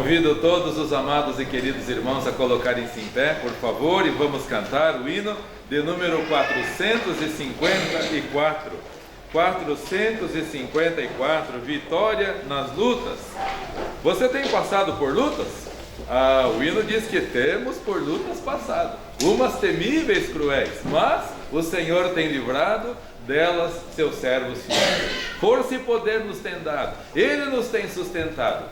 Convido todos os amados e queridos irmãos a colocarem-se em pé, por favor, e vamos cantar o hino de número 454. 454, Vitória nas lutas. Você tem passado por lutas? O hino diz que temos por lutas passado, umas temíveis, cruéis, mas o Senhor tem livrado delas seus servos fiéis. Força e poder nos tem dado, Ele nos tem sustentado,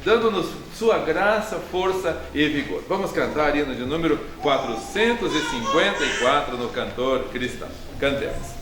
dando-nos sua graça, força e vigor. Vamos cantar hino de número 454 no Cantor Cristão. Cantemos.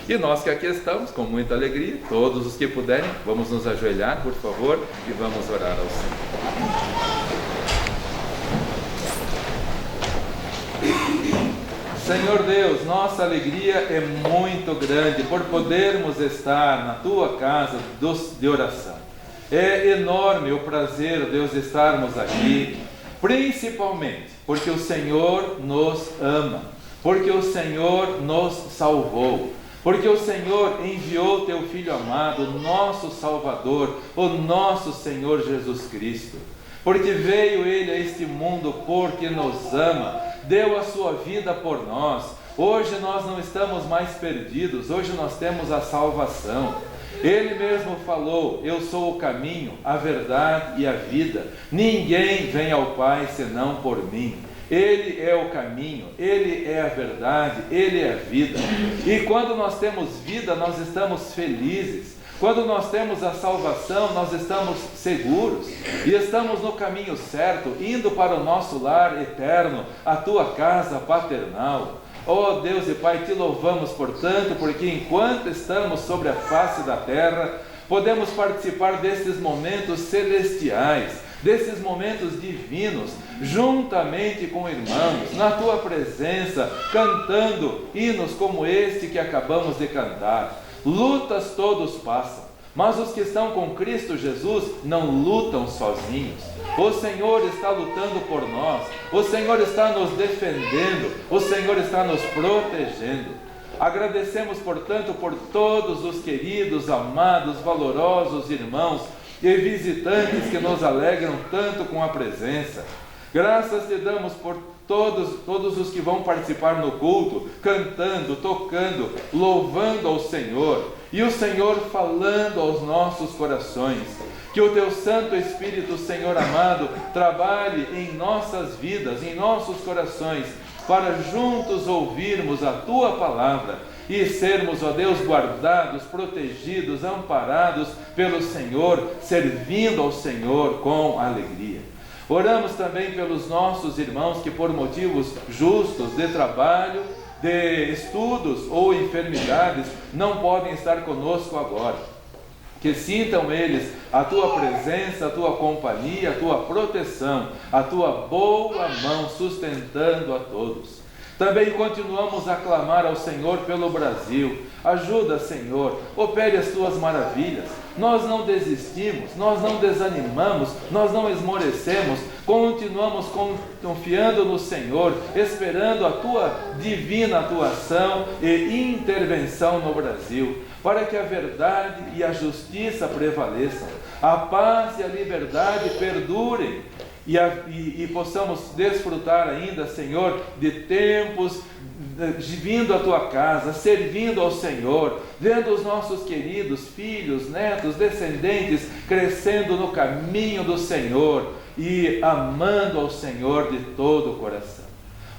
E nós que aqui estamos, com muita alegria, todos os que puderem, vamos nos ajoelhar, por favor, e vamos orar ao Senhor. Senhor Deus, nossa alegria é muito grande por podermos estar na Tua casa de oração. É enorme o prazer, Deus, de estarmos aqui, principalmente porque o Senhor nos ama, porque o Senhor nos salvou, porque o Senhor enviou Teu Filho amado, nosso Salvador, o nosso Senhor Jesus Cristo. Porque veio Ele a este mundo porque nos ama, deu a sua vida por nós. Hoje nós não estamos mais perdidos, hoje nós temos a salvação. Ele mesmo falou: eu sou o caminho, a verdade e a vida. Ninguém vem ao Pai senão por mim. Ele é o caminho, Ele é a verdade, Ele é a vida. E quando nós temos vida, nós estamos felizes. Quando nós temos a salvação, nós estamos seguros e estamos no caminho certo, indo para o nosso lar eterno, a Tua casa paternal. Oh Deus e Pai, Te louvamos portanto, porque enquanto estamos sobre a face da terra, podemos participar desses momentos celestiais, desses momentos divinos, juntamente com irmãos, na Tua presença, cantando hinos como este que acabamos de cantar. Lutas todos passam, Mas os que estão com Cristo Jesus não lutam sozinhos. O Senhor está lutando por nós, o Senhor está nos defendendo, o Senhor está nos protegendo. Agradecemos, portanto, por todos os queridos, amados, valorosos irmãos e visitantes que nos alegram tanto com a presença. Graças te damos por todos os que vão participar no culto, cantando, tocando, louvando ao Senhor, e o Senhor falando aos nossos corações. Que o teu Santo Espírito, Senhor amado, trabalhe em nossas vidas, em nossos corações, para juntos ouvirmos a tua palavra e sermos, ó Deus, guardados, protegidos, amparados pelo Senhor, servindo ao Senhor com alegria. Oramos também pelos nossos irmãos que, por motivos justos de trabalho, de estudos ou enfermidades, não podem estar conosco agora. Que sintam eles a tua presença, a tua companhia, a tua proteção, a tua boa mão sustentando a todos. Também continuamos a clamar ao Senhor pelo Brasil. Ajuda, Senhor, opere as tuas maravilhas. Nós não desistimos, nós não desanimamos, nós não esmorecemos, continuamos confiando no Senhor, esperando a tua divina atuação e intervenção no Brasil, para que a verdade e a justiça prevaleçam, a paz e a liberdade perdurem, e possamos desfrutar ainda, Senhor, de tempos vindo à tua casa, servindo ao Senhor, vendo os nossos queridos filhos, netos, descendentes crescendo no caminho do Senhor e amando ao Senhor de todo o coração.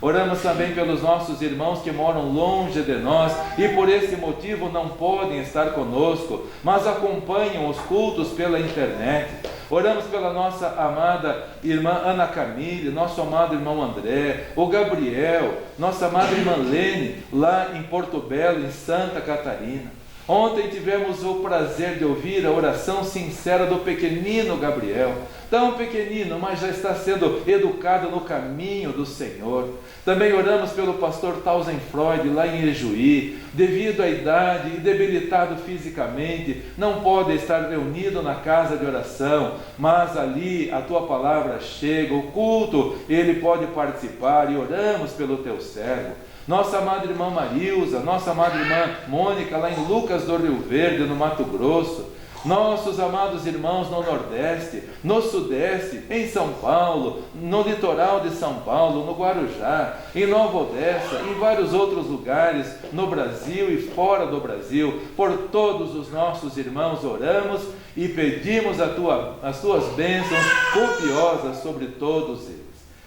Oramos também pelos nossos irmãos que moram longe de nós e por esse motivo não podem estar conosco, mas acompanham os cultos pela internet. Oramos pela nossa amada irmã Ana Camille, nosso amado irmão André, o Gabriel, nossa amada irmã Lene, lá em Porto Belo, em Santa Catarina. Ontem tivemos o prazer de ouvir a oração sincera do pequenino Gabriel, tão pequenino, mas já está sendo educado no caminho do Senhor. Também oramos pelo pastor Tausenfreud, lá em Ijuí, devido à idade e debilitado fisicamente, não pode estar reunido na casa de oração, mas ali a tua palavra chega, o culto, ele pode participar, e oramos pelo teu servo. Nossa amada irmã Marilza, nossa amada irmã Mônica, lá em Lucas do Rio Verde, no Mato Grosso, nossos amados irmãos no Nordeste, no Sudeste, em São Paulo, no litoral de São Paulo, no Guarujá, em Nova Odessa, em vários outros lugares, no Brasil e fora do Brasil, por todos os nossos irmãos oramos e pedimos as tuas bênçãos copiosas sobre todos eles.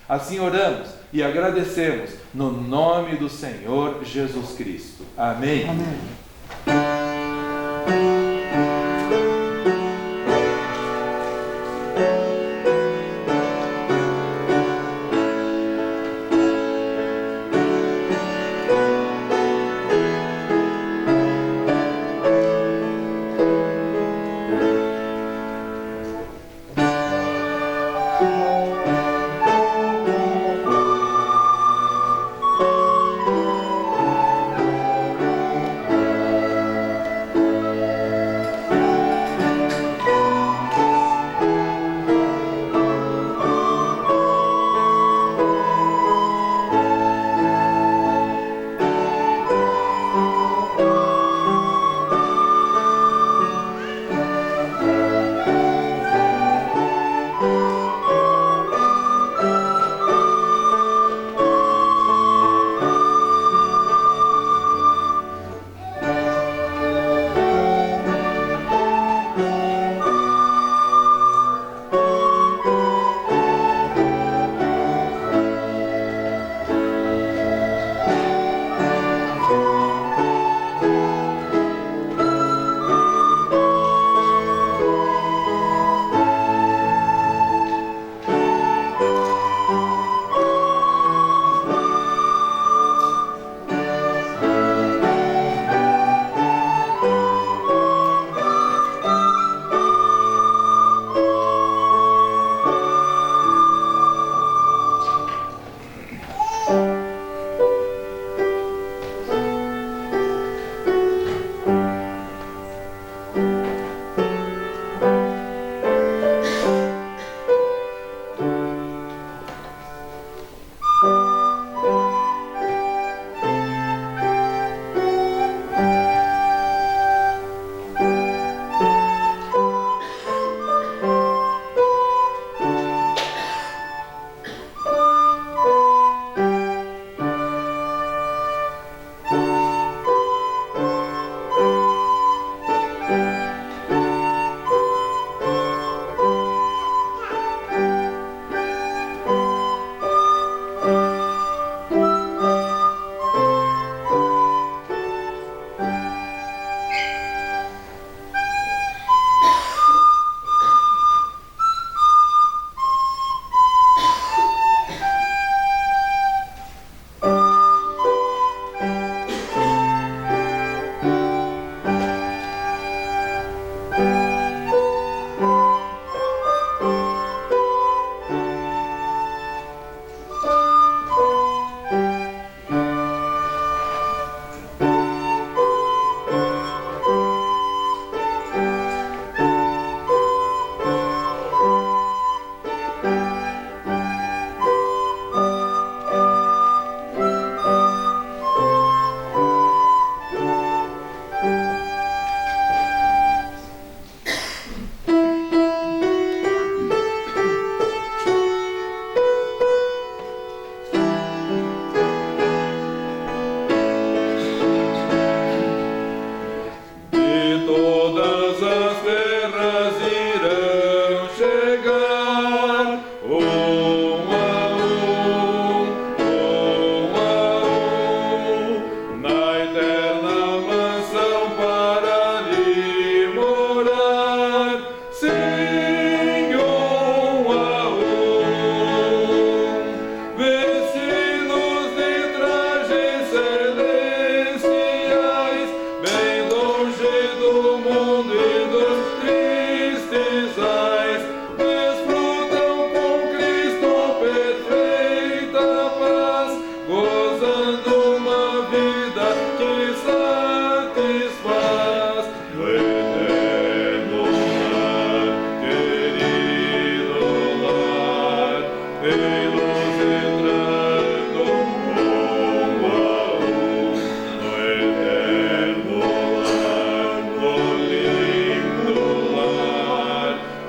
Assim oramos e agradecemos no nome do Senhor Jesus Cristo. Amém. Amém.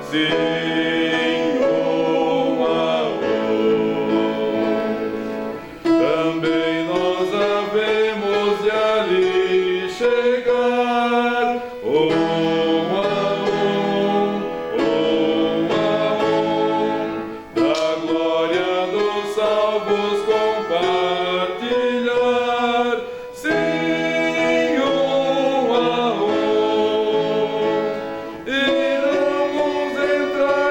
sim, um a um. Também nós havemos de ali chegar, um a um, da glória dos salvos compartilhar, sim, um a um. Iremos entrar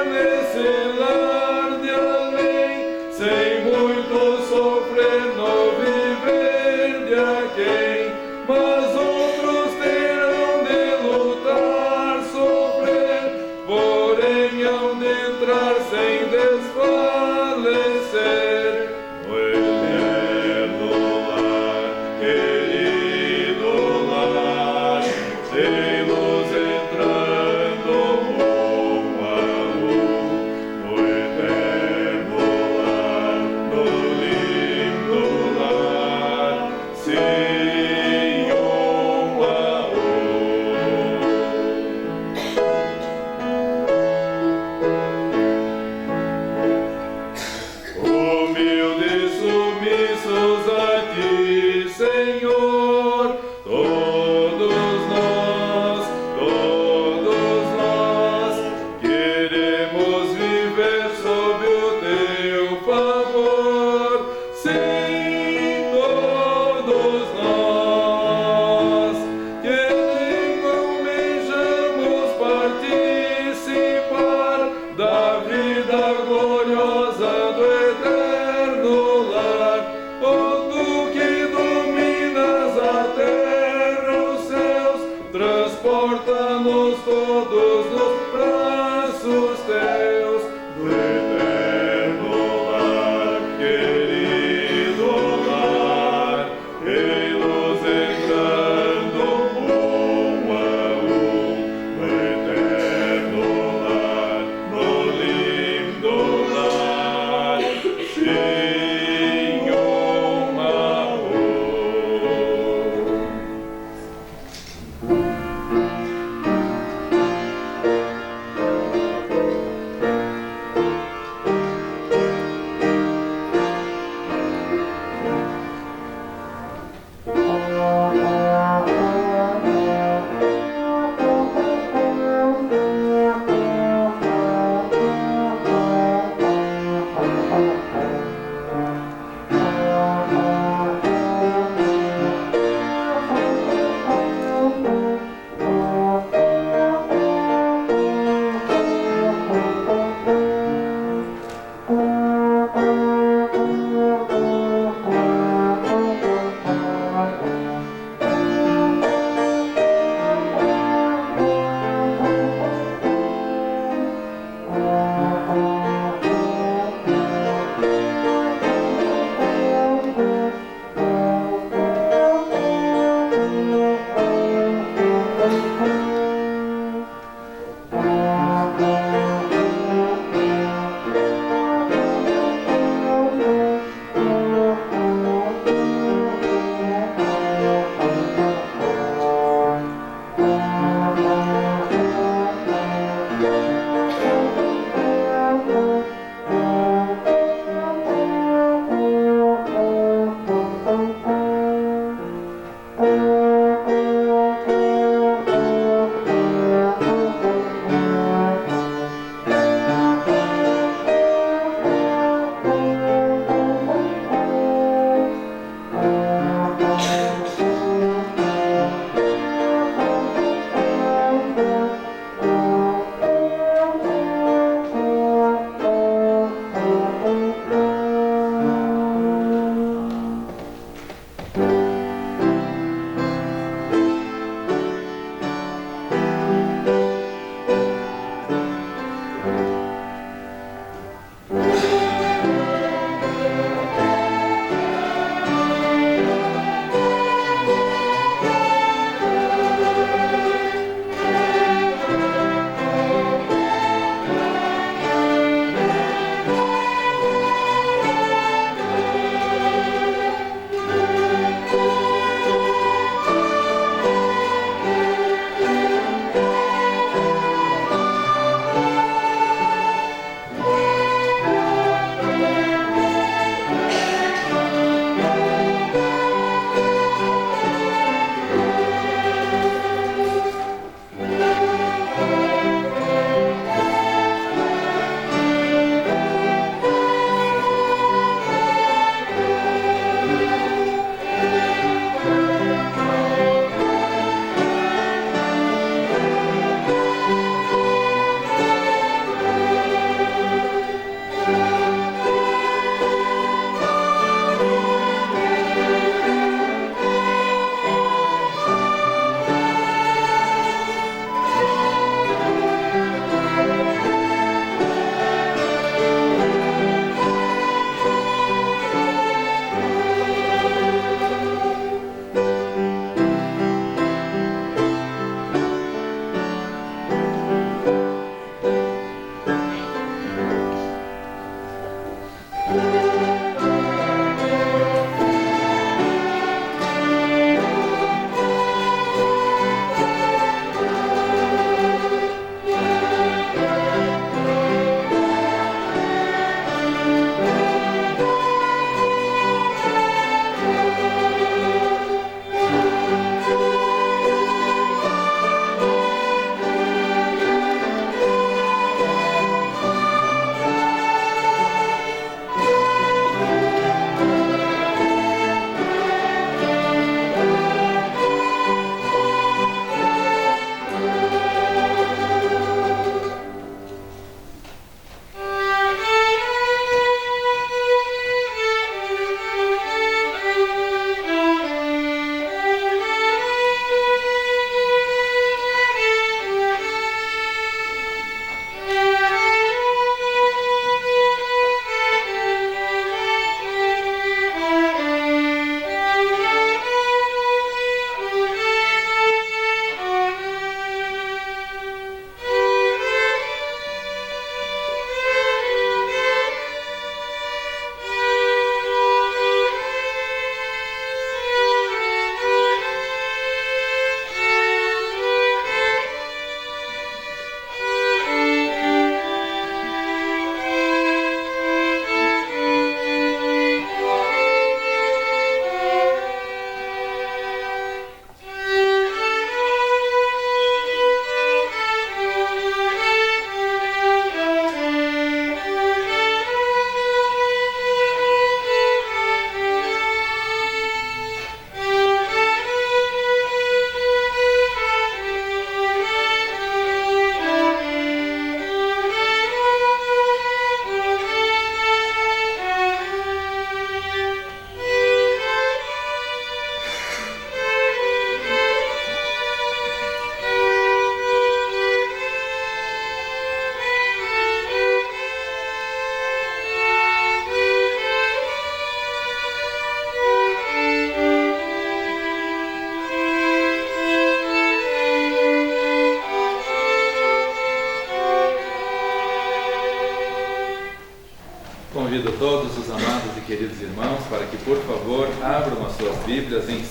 convido todos os amados e queridos irmãos para que, por favor, abram as suas Bíblias em 2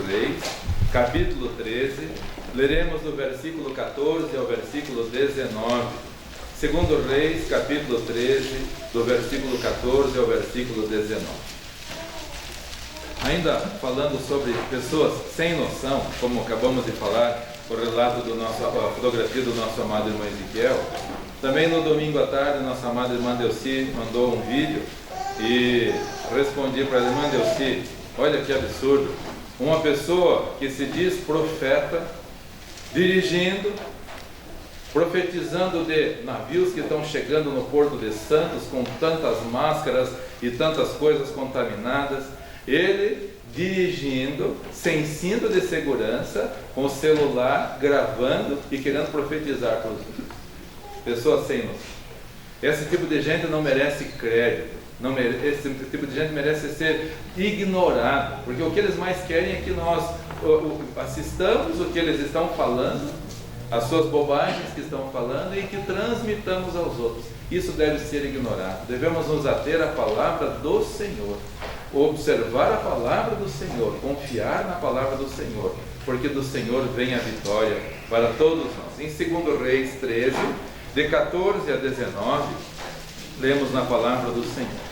Reis, capítulo 13. Leremos do versículo 14 ao versículo 19. 2 Reis, capítulo 13, do versículo 14 ao versículo 19. Ainda falando sobre pessoas sem noção, como acabamos de falar, o relato a fotografia do nosso amado irmão Ezequiel. Também no domingo à tarde, nossa amada irmã Delci mandou um vídeo e respondi para a irmã Delci: olha que absurdo, uma pessoa que se diz profeta, dirigindo, profetizando de navios que estão chegando no Porto de Santos com tantas máscaras e tantas coisas contaminadas, ele dirigindo, sem cinto de segurança, com o celular, gravando e querendo profetizar para os outros. Pessoas sem noção. Esse tipo de gente não merece crédito, esse tipo de gente merece ser ignorado, porque o que eles mais querem é que nós assistamos o que eles estão falando, as suas bobagens que estão falando, e que transmitamos aos outros. Isso deve ser ignorado. Devemos nos ater à palavra do Senhor, observar a palavra do Senhor, confiar na palavra do Senhor, porque do Senhor vem a vitória para todos nós. Em 2 Reis 13, de 14 a 19, lemos na palavra do Senhor.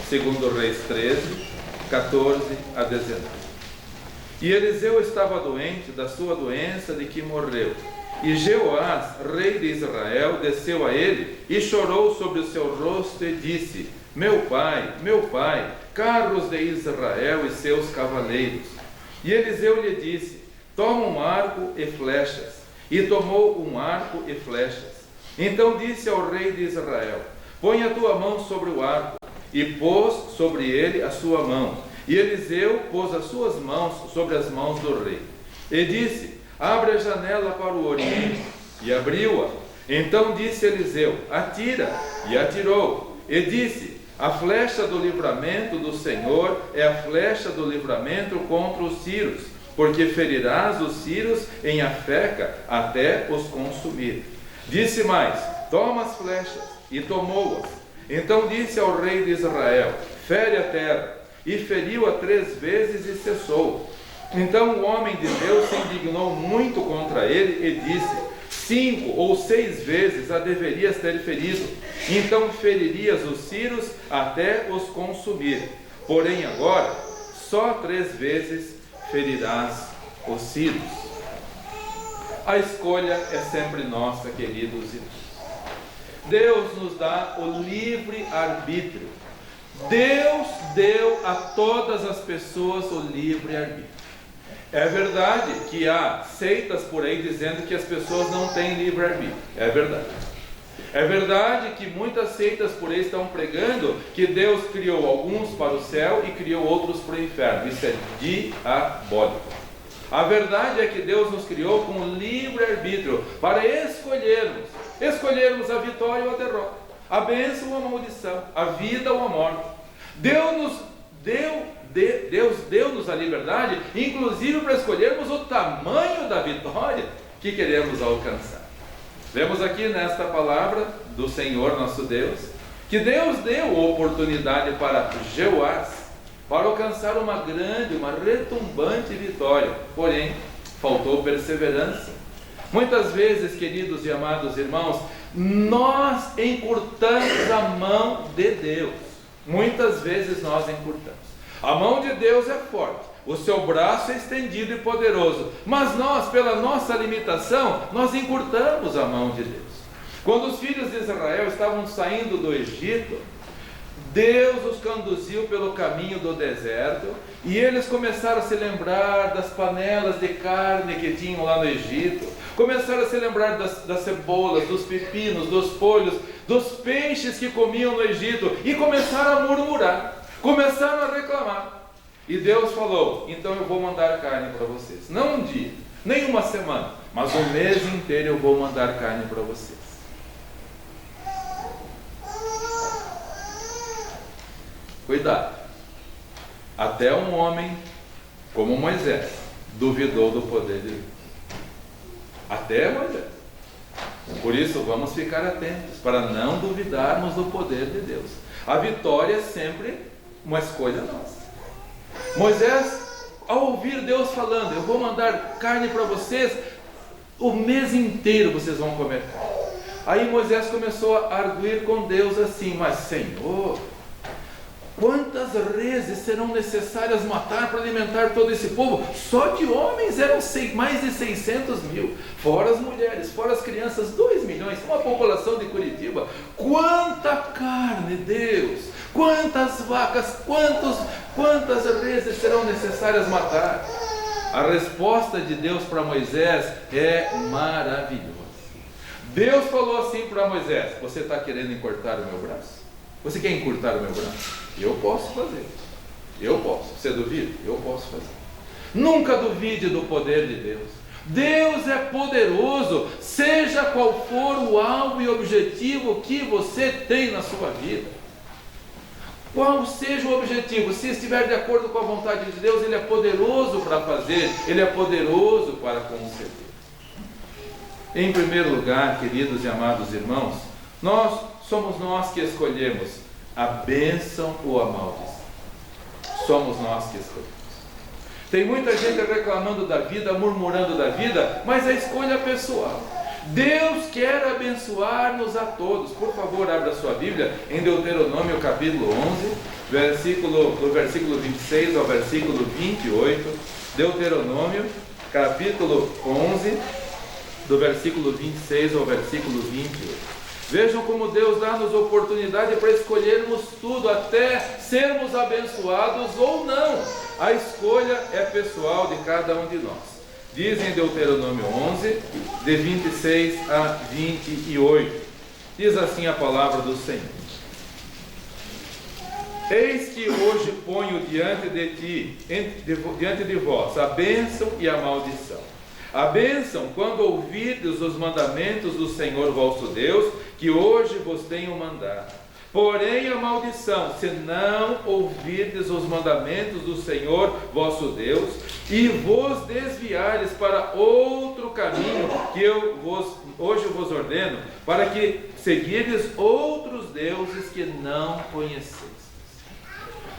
2 Reis 13, 14 a 19. E Eliseu estava doente da sua doença de que morreu. E Jeoás, rei de Israel, desceu a ele e chorou sobre o seu rosto e disse: meu pai, carros de Israel e seus cavaleiros. E Eliseu lhe disse: toma um arco e flechas. E tomou um arco e flechas. Então disse ao rei de Israel: põe a tua mão sobre o arco. E pôs sobre ele a sua mão. E Eliseu pôs as suas mãos sobre as mãos do rei. E disse: abre a janela para o oriente. E abriu-a. Então disse Eliseu: atira. E atirou. E disse: a flecha do livramento do Senhor é a flecha do livramento contra os sírios, porque ferirás os sírios em Afeca até os consumir. Disse mais: toma as flechas. E tomou-as. Então disse ao rei de Israel: fere a terra. E feriu-a 3 vezes e cessou. Então o homem de Deus se indignou muito contra ele e disse: 5 ou 6 vezes a deverias ter ferido, então feririas os sírios até os consumir. Porém agora, só 3 vezes ferirás os sírios. A escolha é sempre nossa, queridos irmãos. Deus nos dá o livre arbítrio. Deus deu a todas as pessoas o livre arbítrio. É verdade que há seitas por aí dizendo que as pessoas não têm livre-arbítrio. É verdade. É verdade que muitas seitas por aí estão pregando que Deus criou alguns para o céu e criou outros para o inferno. Isso é diabólico. A verdade é que Deus nos criou com livre-arbítrio para escolhermos a vitória ou a derrota, a bênção ou a maldição, a vida ou a morte. Deus deu-nos a liberdade, inclusive para escolhermos o tamanho da vitória que queremos alcançar. Vemos aqui nesta palavra do Senhor nosso Deus, que Deus deu oportunidade para Jeoás, para alcançar uma grande, uma retumbante vitória, porém, faltou perseverança. Muitas vezes, queridos e amados irmãos, nós encurtamos a mão de Deus. Muitas vezes nós encurtamos. A mão de Deus é forte, o seu braço é estendido e poderoso, mas nós, pela nossa limitação, nós encurtamos a mão de Deus. Quando os filhos de Israel estavam saindo do Egito, Deus os conduziu pelo caminho do deserto, e eles começaram a se lembrar das panelas de carne que tinham lá no Egito, começaram a se lembrar das cebolas, dos pepinos, dos folhos, dos peixes que comiam no Egito, e começaram a murmurar. Começaram a reclamar. E Deus falou: então eu vou mandar carne para vocês. Não um dia, nem uma semana, mas um mês inteiro eu vou mandar carne para vocês. Cuidado. Até um homem como Moisés duvidou do poder de Deus. Até Moisés. Por isso vamos ficar atentos para não duvidarmos do poder de Deus. A vitória é sempre uma escolha nossa. Moisés, ao ouvir Deus falando, eu vou mandar carne para vocês, o mês inteiro vocês vão comer carne. Aí Moisés começou a arguir com Deus assim: mas Senhor, quantas reses serão necessárias matar para alimentar todo esse povo? Só de homens eram mais de 600 mil, fora as mulheres, fora as crianças, 2 milhões, uma população de Curitiba. Quanta carne, Deus! Quantas vacas, quantas reses serão necessárias matar? A resposta de Deus para Moisés é maravilhosa. Deus falou assim para Moisés: você está querendo encurtar o meu braço? Você quer encurtar o meu braço? Eu posso fazer. Eu posso. Você duvida? Eu posso fazer. Nunca duvide do poder de Deus. Deus é poderoso, seja qual for o alvo e objetivo que você tem na sua vida. Qual seja o objetivo, se estiver de acordo com a vontade de Deus, Ele é poderoso para fazer, Ele é poderoso para conceder. Em primeiro lugar, queridos e amados irmãos, somos nós que escolhemos a bênção ou a maldição. Somos nós que escolhemos. Tem muita gente reclamando da vida, murmurando da vida, mas a escolha é pessoal. Deus quer abençoar-nos a todos. Por favor, abra sua Bíblia em Deuteronômio capítulo 11, do versículo 26 ao versículo 28. Deuteronômio capítulo 11, do versículo 26 ao versículo 28. Vejam como Deus dá-nos oportunidade para escolhermos tudo, até sermos abençoados ou não. A escolha é pessoal de cada um de nós. Diz em Deuteronômio 11, de 26 a 28. Diz assim a palavra do Senhor: eis que hoje ponho diante de vós a bênção e a maldição. A bênção, quando ouvirdes os mandamentos do Senhor vosso Deus, que hoje vos tenho mandado. Porém a maldição, se não ouvirdes os mandamentos do Senhor vosso Deus, e vos desviares para outro caminho que eu hoje vos ordeno, para que seguirdes outros deuses que não conheceis.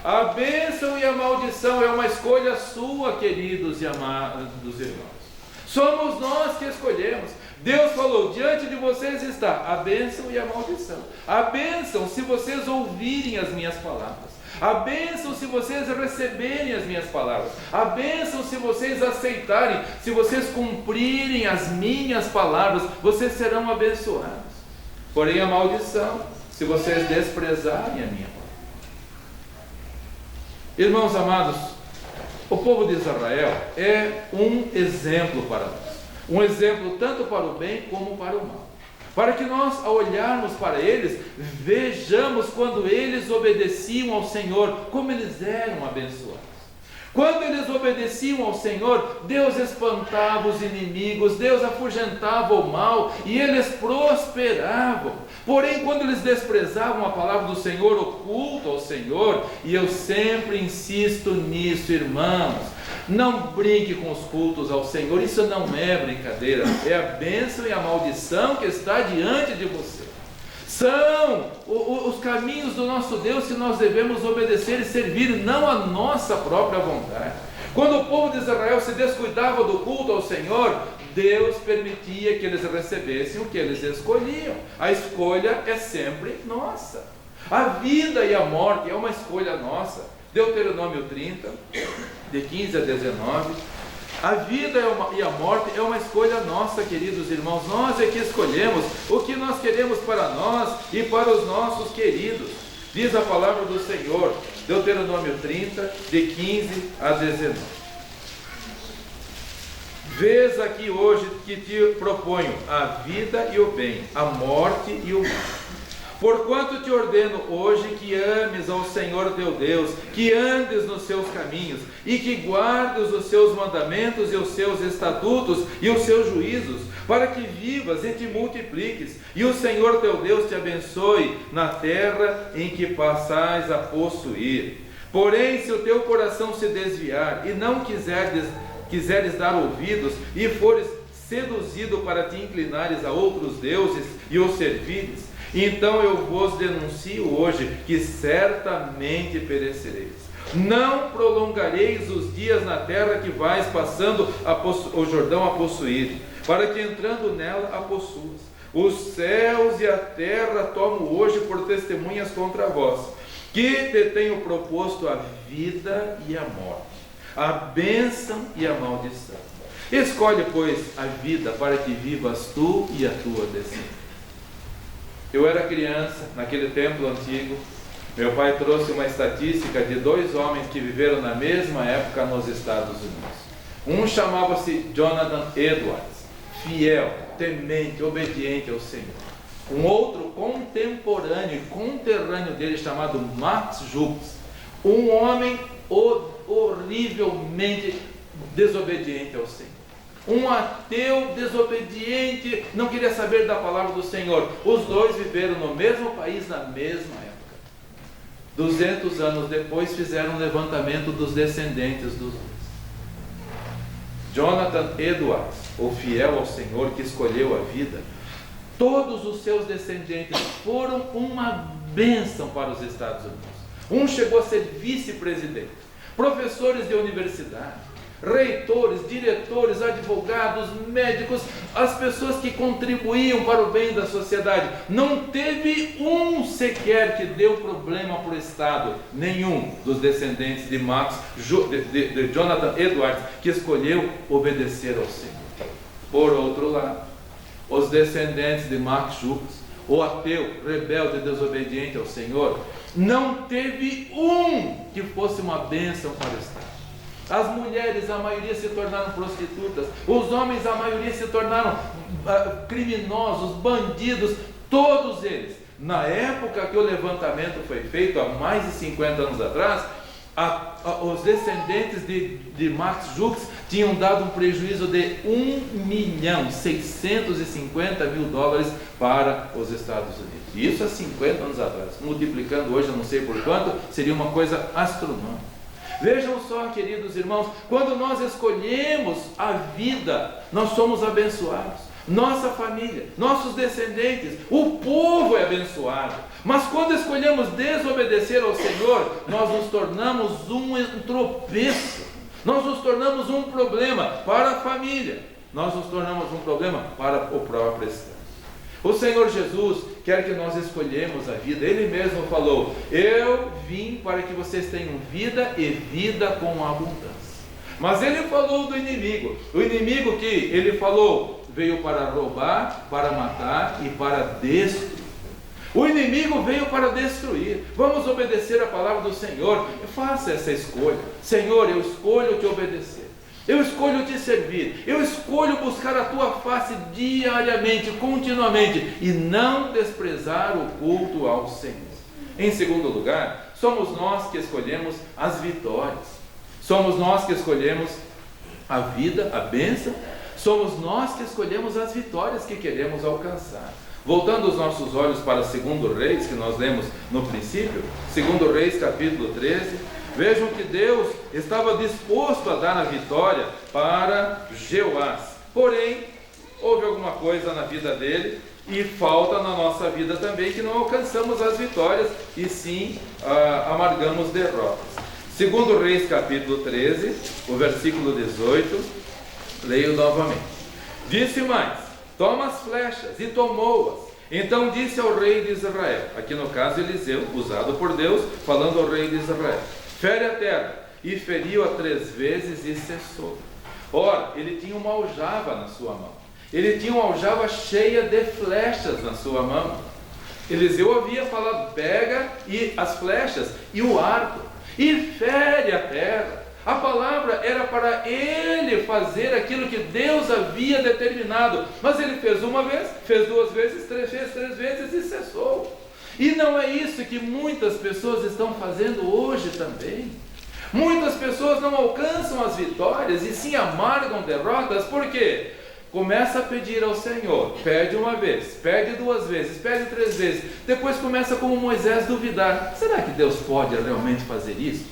A bênção e a maldição é uma escolha sua, queridos e amados irmãos. Somos nós que escolhemos. Deus falou: diante de vocês está a bênção e a maldição. A bênção, se vocês ouvirem as minhas palavras. A bênção, se vocês receberem as minhas palavras. A bênção, se vocês aceitarem, se vocês cumprirem as minhas palavras, vocês serão abençoados. Porém a maldição, se vocês desprezarem a minha palavra. Irmãos amados, o povo de Israel é um exemplo para nós. Um exemplo tanto para o bem como para o mal. Para que nós, ao olharmos para eles, vejamos quando eles obedeciam ao Senhor, como eles eram abençoados. Quando eles obedeciam ao Senhor, Deus espantava os inimigos, Deus afugentava o mal e eles prosperavam. Porém, quando eles desprezavam a palavra do Senhor, o culto ao Senhor, e eu sempre insisto nisso, irmãos, não brinque com os cultos ao Senhor, isso não é brincadeira, é a bênção e a maldição que está diante de você. São os caminhos do nosso Deus que nós devemos obedecer e servir, não a nossa própria vontade. Quando o povo de Israel se descuidava do culto ao Senhor, Deus permitia que eles recebessem o que eles escolhiam. A escolha é sempre nossa. A vida e a morte é uma escolha nossa. Deuteronômio 30, de 15 a 19. A vida e a morte é uma escolha nossa, queridos irmãos. Nós é que escolhemos o que nós queremos para nós e para os nossos queridos. Diz a palavra do Senhor, Deuteronômio 30, de 15 a 19. Vês aqui hoje que te proponho a vida e o bem, a morte e o mal. Porquanto te ordeno hoje que ames ao Senhor teu Deus, que andes nos seus caminhos, e que guardes os seus mandamentos e os seus estatutos e os seus juízos, para que vivas e te multipliques, e o Senhor teu Deus te abençoe na terra em que passais a possuir. Porém, se o teu coração se desviar, e não quiseres dar ouvidos, e fores seduzido para te inclinares a outros deuses e os servires, Então eu vos denuncio hoje que certamente perecereis. Não prolongareis os dias na terra que vais passando o Jordão a possuir, para que entrando nela a possuas. Os céus e a terra tomo hoje por testemunhas contra vós, que te tenho proposto a vida e a morte, a bênção e a maldição. Escolhe, pois, a vida para que vivas tu e a tua descendência. Eu era criança, naquele templo antigo. Meu pai trouxe uma estatística de 2 homens que viveram na mesma época nos Estados Unidos. Um chamava-se Jonathan Edwards, fiel, temente, obediente ao Senhor. Um outro contemporâneo e conterrâneo dele, chamado Max Jukes, um homem horrivelmente desobediente ao Senhor. Um ateu desobediente, não queria saber da palavra do Senhor. Os dois viveram no mesmo país na mesma época. 200 anos depois fizeram um levantamento dos descendentes dos dois. Jonathan Edwards, o fiel ao Senhor que escolheu a vida, todos os seus descendentes foram uma bênção para os Estados Unidos. Um chegou a ser vice-presidente, professores de universidade, reitores, diretores, advogados, médicos, as pessoas que contribuíam para o bem da sociedade. Não teve um sequer que deu problema para o Estado, nenhum dos descendentes de Jonathan Edwards, que escolheu obedecer ao Senhor. Por outro lado, os descendentes de Max Jukes, o ateu, rebelde e desobediente ao Senhor, não teve um que fosse uma bênção para o Estado. As mulheres, a maioria se tornaram prostitutas. Os homens, a maioria se tornaram criminosos, bandidos. Todos eles, na época que o levantamento foi feito, há mais de 50 anos atrás, os descendentes de Max Jukes tinham dado um prejuízo de $1.650.000 para os Estados Unidos. Isso há 50 anos atrás. Multiplicando hoje, eu não sei por quanto, seria uma coisa astronômica. Vejam só, queridos irmãos, quando nós escolhemos a vida, nós somos abençoados. Nossa família, nossos descendentes, o povo é abençoado. Mas quando escolhemos desobedecer ao Senhor, nós nos tornamos um tropeço. Nós nos tornamos um problema para a família. Nós nos tornamos um problema para o próprio Estado. O Senhor Jesus quer que nós escolhemos a vida. Ele mesmo falou: eu vim para que vocês tenham vida e vida com abundância. Mas ele falou do inimigo. O inimigo que ele falou veio para roubar, para matar e para destruir. O inimigo veio para destruir. Vamos obedecer a palavra do Senhor. Faça essa escolha. Senhor, eu escolho te obedecer. Eu escolho te servir, eu escolho buscar a tua face diariamente, continuamente, e não desprezar o culto ao Senhor. Em segundo lugar, somos nós que escolhemos as vitórias, somos nós que escolhemos a vida, a bênção, somos nós que escolhemos as vitórias que queremos alcançar. Voltando os nossos olhos para 2 Reis, que nós lemos no princípio, 2 Reis capítulo 13, vejam que Deus estava disposto a dar a vitória para Jeoás. Porém, houve alguma coisa na vida dele e falta na nossa vida também, que não alcançamos as vitórias e sim amargamos derrotas. 2 Reis capítulo 13, o versículo 18, leio novamente. Disse mais: toma as flechas, e tomou-as. Então disse ao rei de Israel, aqui no caso Eliseu, usado por Deus, falando ao rei de Israel: fere a terra, e feriu-a 3 vezes e cessou. Ora, ele tinha uma aljava na sua mão. Ele tinha uma aljava cheia de flechas na sua mão. Eliseu havia falado: pega e as flechas e o arco, e fere a terra. A palavra era para ele fazer aquilo que Deus havia determinado. Mas ele fez uma vez, fez 2 vezes, 3 vezes e cessou. E não é isso que muitas pessoas estão fazendo hoje também. Muitas pessoas não alcançam as vitórias e sim amargam derrotas. Por quê? Começa a pedir ao Senhor, pede uma vez, pede 2 vezes, pede 3 vezes. Depois começa como Moisés duvidar: será que Deus pode realmente fazer isso?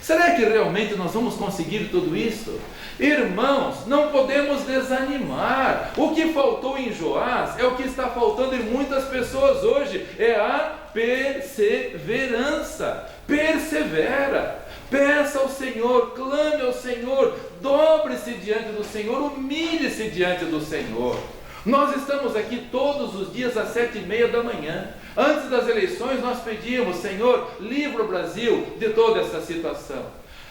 Será que realmente nós vamos conseguir tudo isso? Irmãos, não podemos desanimar. O que faltou em Joás é o que está faltando em muitas pessoas hoje, é a perseverança. Persevera, peça ao Senhor, clame ao Senhor, dobre-se diante do Senhor, humilhe-se diante do Senhor. Nós estamos aqui todos os dias às 7h30 da manhã. Antes das eleições nós pedimos: Senhor, livra o Brasil de toda essa situação.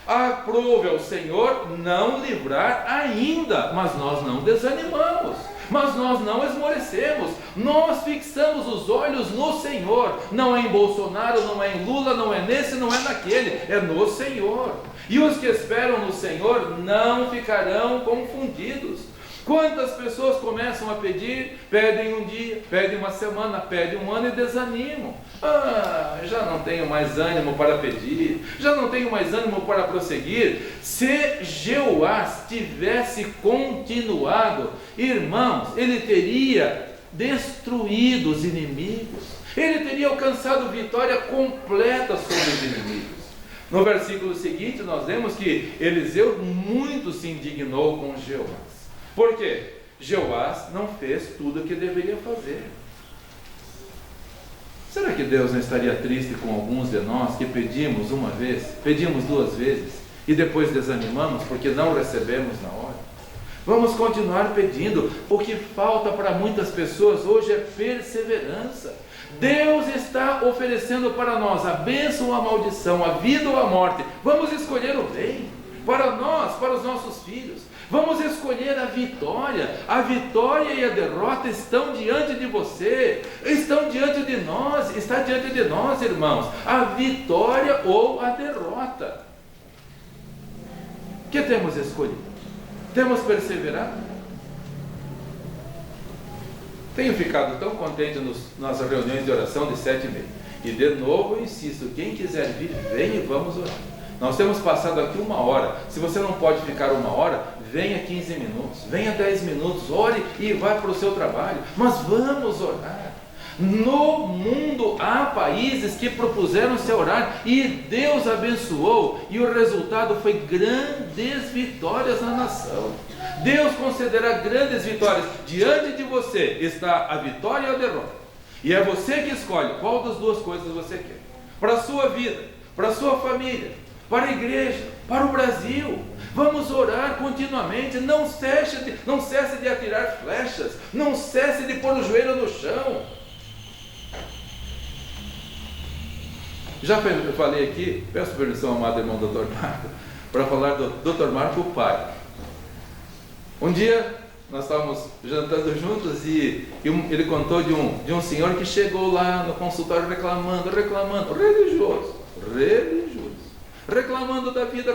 Aprove ao Senhor não livrar ainda, mas nós não desanimamos, mas nós não esmorecemos, nós fixamos os olhos no Senhor. Não é em Bolsonaro, não é em Lula, não é nesse, não é naquele, é no Senhor. E os que esperam no Senhor não ficarão confundidos. Quantas pessoas começam a pedir, pedem um dia, pedem uma semana, pedem um ano e desanimam. Já não tenho mais ânimo para pedir, já não tenho mais ânimo para prosseguir. Se Jeoás tivesse continuado, irmãos, ele teria destruído os inimigos, ele teria alcançado vitória completa sobre os inimigos. No versículo seguinte nós vemos que Eliseu muito se indignou com Jeoás. Por quê? Jeoás não fez tudo o que deveria fazer. Será que Deus não estaria triste com alguns de nós que pedimos uma vez, pedimos duas vezes e depois desanimamos porque não recebemos na hora? Vamos continuar pedindo. O que falta para muitas pessoas hoje é perseverança. Deus está oferecendo para nós a bênção ou a maldição, a vida ou a morte. Vamos escolher o bem para nós, para os nossos filhos. Vamos escolher a vitória. A vitória e a derrota estão diante de você, estão diante de nós, está diante de nós, irmãos. A vitória ou a derrota. O que temos escolhido? Temos perseverado? Tenho ficado tão contente nas reuniões de oração de 7h30. E de novo eu insisto, quem quiser vir, vem e vamos orar. Nós temos passado aqui 1 hora. Se você não pode ficar 1 hora, venha 15 minutos, venha 10 minutos, ore e vá para o seu trabalho. Mas vamos orar. No mundo há países que propuseram-se a orar e Deus abençoou, e o resultado foi grandes vitórias na nação. Deus concederá grandes vitórias. Diante de você está a vitória e a derrota, e é você que escolhe qual das duas coisas você quer, para a sua vida, para a sua família, para a igreja, para o Brasil. Vamos orar continuamente. Não cesse de atirar flechas, não cesse de pôr o joelho no chão. Já falei aqui, peço permissão, amado irmão Dr. Marco, para falar do Dr. Marco pai. Um dia nós estávamos jantando juntos e ele contou de um senhor que chegou lá no consultório reclamando, religioso, reclamando da vida.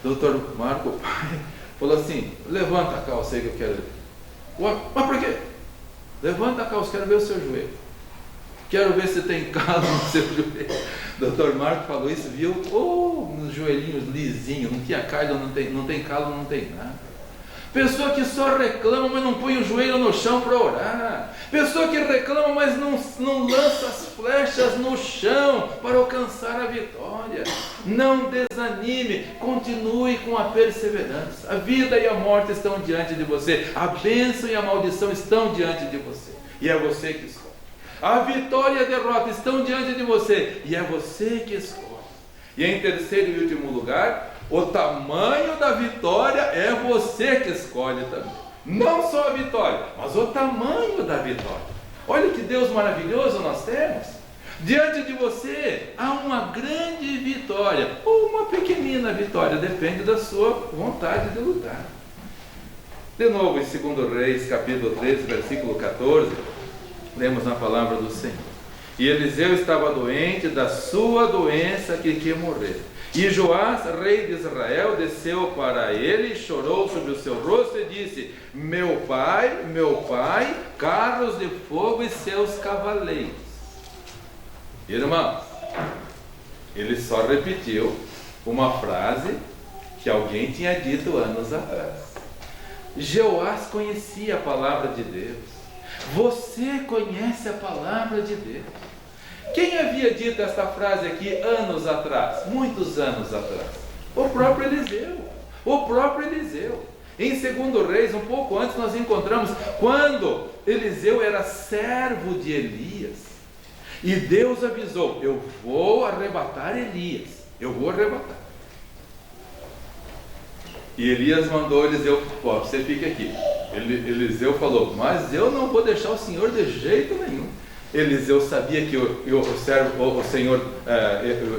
Dr. Marco pai falou assim: levanta a calça aí que eu quero ver. Mas por quê? Levanta a calça, quero ver o seu joelho. Quero ver se tem calo no seu joelho. Dr. Marco falou isso, viu? Nos joelhinhos lisinhos, não tinha calo, não tem calo, não tem nada. Pessoa que só reclama, mas não põe o joelho no chão para orar. Pessoa que reclama, mas não lança as flechas no chão para alcançar a vitória. Não desanime, continue com a perseverança. A vida e a morte estão diante de você. A bênção e a maldição estão diante de você. E é você que escolhe. A vitória e a derrota estão diante de você, e é você que escolhe. E em terceiro e último lugar, o tamanho da vitória é você que escolhe também. Não só a vitória, mas o tamanho da vitória. Olha que Deus maravilhoso nós temos. Diante de você há uma grande vitória, ou uma pequenina vitória, depende da sua vontade de lutar. De novo em 2 Reis, capítulo 13, versículo 14, lemos na palavra do Senhor: e Eliseu estava doente da sua doença que quer morrer. E Joás, rei de Israel, desceu para ele, chorou sobre o seu rosto e disse: meu pai, carros de fogo e seus cavaleiros. Irmãos, ele só repetiu uma frase que alguém tinha dito anos atrás. Joás conhecia a palavra de Deus. Você conhece a palavra de Deus. Quem havia dito esta frase aqui anos atrás? Muitos anos atrás. O próprio Eliseu. O próprio Eliseu. Em 2 Reis, um pouco antes, nós encontramos quando Eliseu era servo de Elias. E Deus avisou: eu vou arrebatar Elias. Eu vou arrebatar. E Elias mandou Eliseu: você fica aqui. Eliseu falou: mas eu não vou deixar o Senhor de jeito nenhum. Eliseu sabia que o Senhor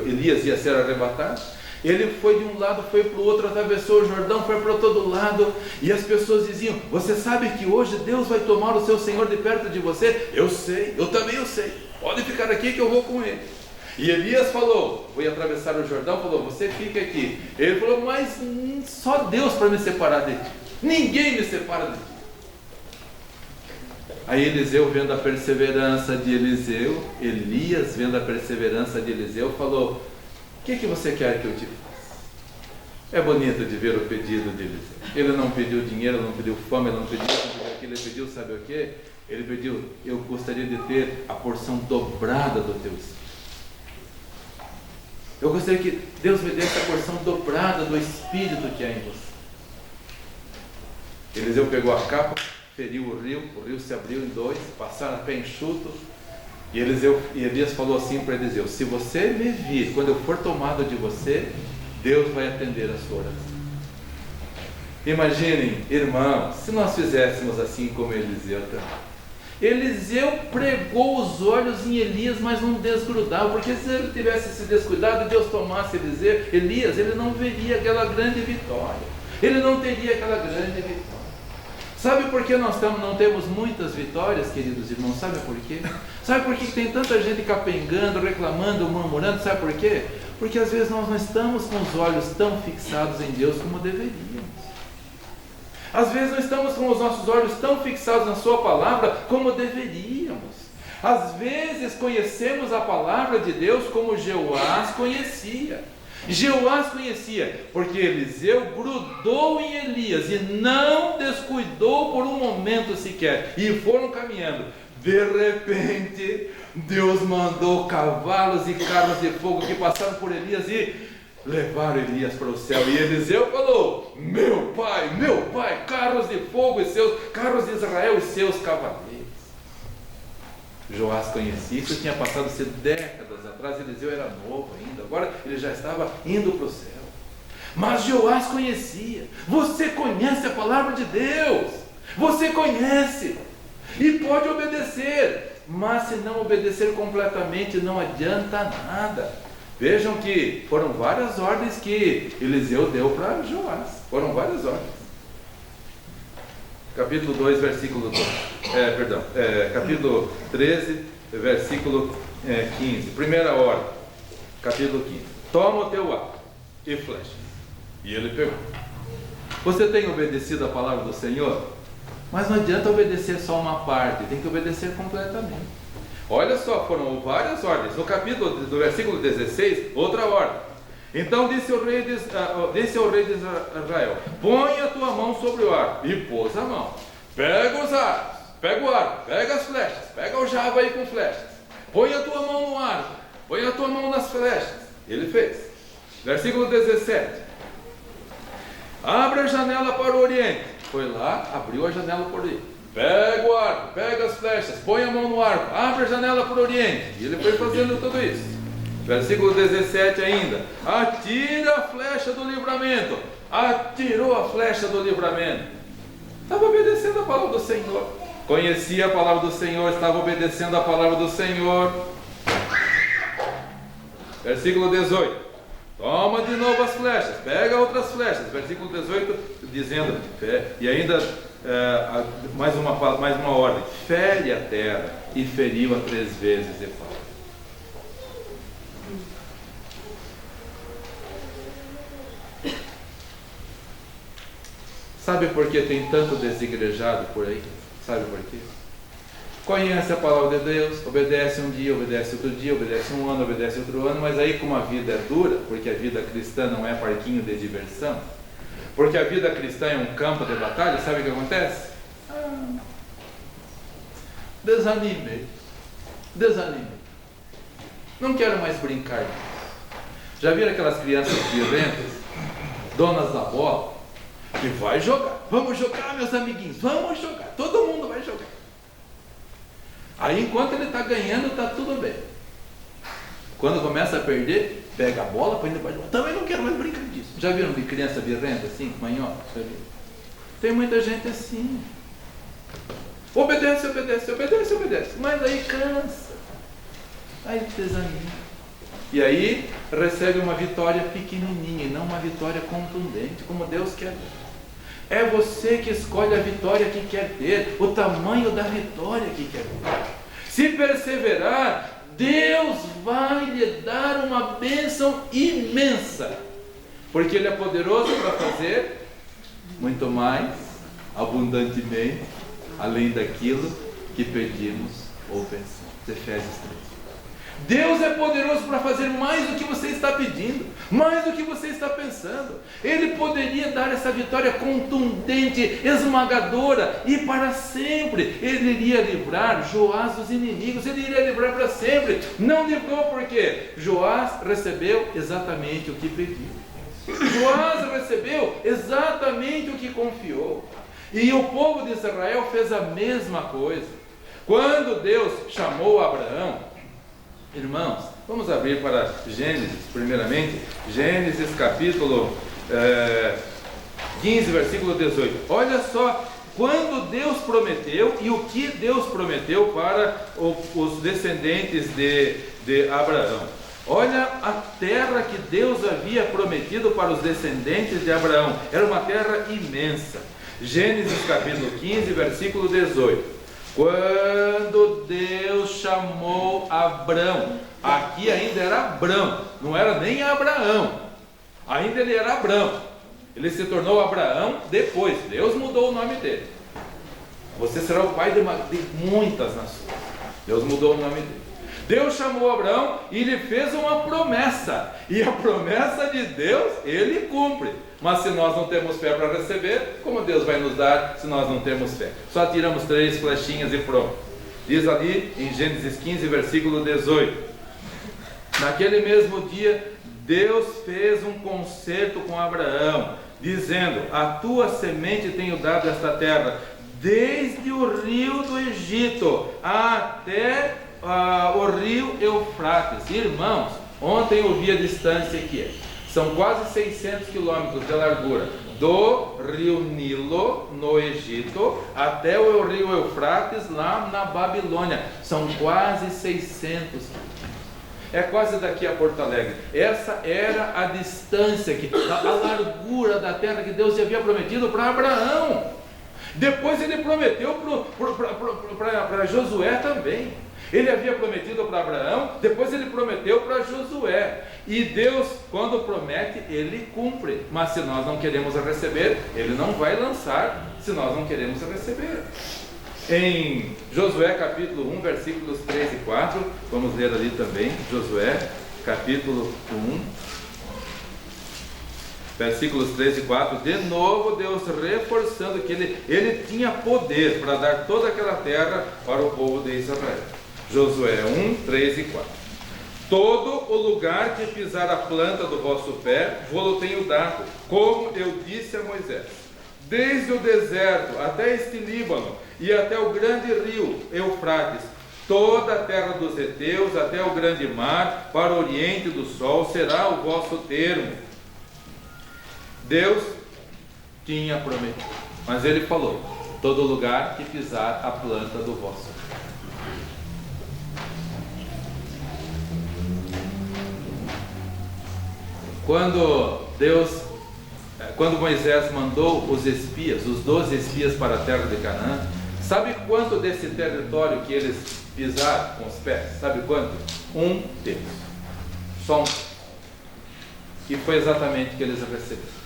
Elias ia ser arrebatado. Ele foi de um lado, foi para o outro, atravessou o Jordão, foi para todo lado, e as pessoas diziam: você sabe que hoje Deus vai tomar o seu Senhor de perto de você? Eu sei, eu também eu sei, pode ficar aqui que eu vou com ele. E Elias falou: vou atravessar o Jordão, falou: você fica aqui. Ele falou: mas só Deus para me separar de ti, ninguém me separa de ti. Aí Eliseu, vendo a perseverança de Eliseu, Elias vendo a perseverança de Eliseu, falou: o que você quer que eu te faça? É bonito de ver o pedido de Eliseu. Ele não pediu dinheiro, não pediu fama, ele não pediu aquilo, ele pediu, sabe o que? Ele pediu: eu gostaria de ter a porção dobrada do teu espírito. Eu gostaria que Deus me desse a porção dobrada do espírito que há em você. Eliseu pegou a capa, feriu o rio se abriu em dois, passaram a pé enxuto. E Elias falou assim para Eliseu: se você me vir, quando eu for tomado de você, Deus vai atender a sua oração. Imaginem, irmãos, se nós fizéssemos assim como Eliseu também. Eliseu pregou os olhos em Elias, mas não desgrudava, porque se ele tivesse se descuidado e Deus tomasse Elias, ele não veria aquela grande vitória, ele não teria aquela grande vitória. Sabe por que nós não temos muitas vitórias, queridos irmãos? Sabe por quê? Sabe por que tem tanta gente capengando, reclamando, murmurando? Sabe por quê? Porque às vezes nós não estamos com os olhos tão fixados em Deus como deveríamos. Às vezes não estamos com os nossos olhos tão fixados na sua palavra como deveríamos. Às vezes conhecemos a palavra de Deus como Jeoás conhecia. Jeoás conhecia, porque Eliseu grudou em Elias e não descuidou por um momento sequer, e foram caminhando. De repente, Deus mandou cavalos e carros de fogo que passaram por Elias e levaram Elias para o céu. E Eliseu falou: meu pai, carros de fogo e carros de Israel e seus cavaleiros. Joás conhecia, isso tinha passado-se décadas atrás. Eliseu era novo ainda, agora ele já estava indo para o céu. Mas Joás conhecia. Você conhece a palavra de Deus, você conhece e pode obedecer, mas se não obedecer completamente não adianta nada. Vejam que foram várias ordens que Eliseu deu para Joás, foram várias ordens. Capítulo 2, versículo 2. Capítulo 13, versículo 15. Primeira ordem, capítulo 15. Toma o teu arco e flecha. E ele pegou. Você tem obedecido a palavra do Senhor? Mas não adianta obedecer só uma parte, tem que obedecer completamente. Olha só, foram várias ordens. No capítulo do versículo 16, outra ordem. Então disse ao rei de Israel: põe a tua mão sobre o arco. E pôs a mão. Pega os arcos, pega o arco, pega as flechas, pega o jabo aí com flechas. Põe a tua mão no arco, põe a tua mão nas flechas. Ele fez. Versículo 17. Abre a janela para o oriente. Foi lá, abriu a janela para o oriente. Pega o arco, pega as flechas, põe a mão no arco, abre a janela para o oriente. E ele foi fazendo tudo isso. Versículo 17 ainda. Atira a flecha do livramento. Atirou a flecha do livramento. Estava obedecendo a palavra do Senhor. Conhecia a palavra do Senhor, estava obedecendo a palavra do Senhor. Versículo 18. Toma de novo as flechas, pega outras flechas. Versículo 18 dizendo, e ainda mais uma ordem. Fere a terra, e feriu-a 3 vezes e falou. Sabe por que tem tanto desigrejado por aí? Sabe por quê? Conhece a palavra de Deus, obedece um dia, obedece outro dia, obedece um ano, obedece outro ano, mas aí como a vida é dura, porque a vida cristã não é parquinho de diversão, porque a vida cristã é um campo de batalha, sabe o que acontece? Desanimei. Não quero mais brincar disso. Já viram aquelas crianças birrentas, donas da bola, que vai jogar? Vamos jogar, meus amiguinhos, vamos jogar. Todo mundo vai jogar. Aí enquanto ele está ganhando, está tudo bem. Quando começa a perder, pega a bola, põe debaixo de bola. Também não quero mais brincar disso. Já viram de criança birrenta assim, manhota? Tem muita gente assim. Obedece, obedece, obedece, obedece. Mas aí cansa. Aí desanima. E aí recebe uma vitória pequenininha, e não uma vitória contundente, como Deus quer. É você que escolhe a vitória que quer ter, o tamanho da vitória que quer ter. Se perseverar, Deus vai lhe dar uma bênção imensa, porque Ele é poderoso para fazer muito mais, abundantemente, além daquilo que pedimos ou pensamos. Efésios 3. Deus é poderoso para fazer mais do que você está pedindo, mais do que você está pensando. Ele poderia dar essa vitória contundente, esmagadora, e para sempre. Ele iria livrar Joás dos inimigos, ele iria livrar para sempre. Não livrou porque Joás recebeu exatamente o que pediu. Joás recebeu exatamente o que confiou. E o povo de Israel fez a mesma coisa. Quando Deus chamou Abraão, irmãos, vamos abrir para Gênesis, primeiramente, Gênesis capítulo 15, versículo 18. Olha só, quando Deus prometeu e o que Deus prometeu para os descendentes de Abraão. Olha a terra que Deus havia prometido para os descendentes de Abraão. Era uma terra imensa. Gênesis capítulo 15, versículo 18. Quando Deus chamou Abrão, aqui ainda era Abrão, não era nem Abraão, ainda ele era Abrão, ele se tornou Abraão depois, Deus mudou o nome dele. Você será o pai de muitas nações. Deus mudou o nome dele. Deus chamou Abraão e lhe fez uma promessa, e a promessa de Deus ele cumpre. Mas se nós não temos fé para receber, como Deus vai nos dar se nós não temos fé? Só tiramos 3 flechinhas e pronto. Diz ali em Gênesis 15, versículo 18. Naquele mesmo dia, Deus fez um concerto com Abraão, dizendo: a tua semente tenho dado esta terra, desde o rio do Egito até o rio Eufrates. Irmãos, ontem eu vi a distância que é. São quase 600 quilômetros de largura do rio Nilo, no Egito, até o rio Eufrates, lá na Babilônia. São quase 600 quilômetros. É quase daqui a Porto Alegre. Essa era a distância, a largura da terra que Deus havia prometido para Abraão. Depois ele prometeu para Josué também. Ele havia prometido para Abraão, depois ele prometeu para Josué. E Deus, quando promete, ele cumpre. Mas se nós não queremos receber, ele não vai lançar se nós não queremos receber. Em Josué capítulo 1, versículos 3 e 4, vamos ler ali também, Josué capítulo 1, versículos 3 e 4, de novo Deus reforçando que ele tinha poder para dar toda aquela terra para o povo de Israel. Josué 1, 3 e 4. Todo o lugar que pisar a planta do vosso pé, vou-lo tenho dado, como eu disse a Moisés. Desde o deserto até este Líbano e até o grande rio Eufrates, toda a terra dos heteus, até o grande mar, para o oriente do sol, será o vosso termo. Deus tinha prometido, mas ele falou: todo lugar que pisar a planta do vosso pé. Quando Moisés mandou os espias, os 12 espias para a terra de Canaã, sabe quanto desse território que eles pisaram com os pés? Sabe quanto? 1/3. Só 1/3. E foi exatamente o que eles receberam.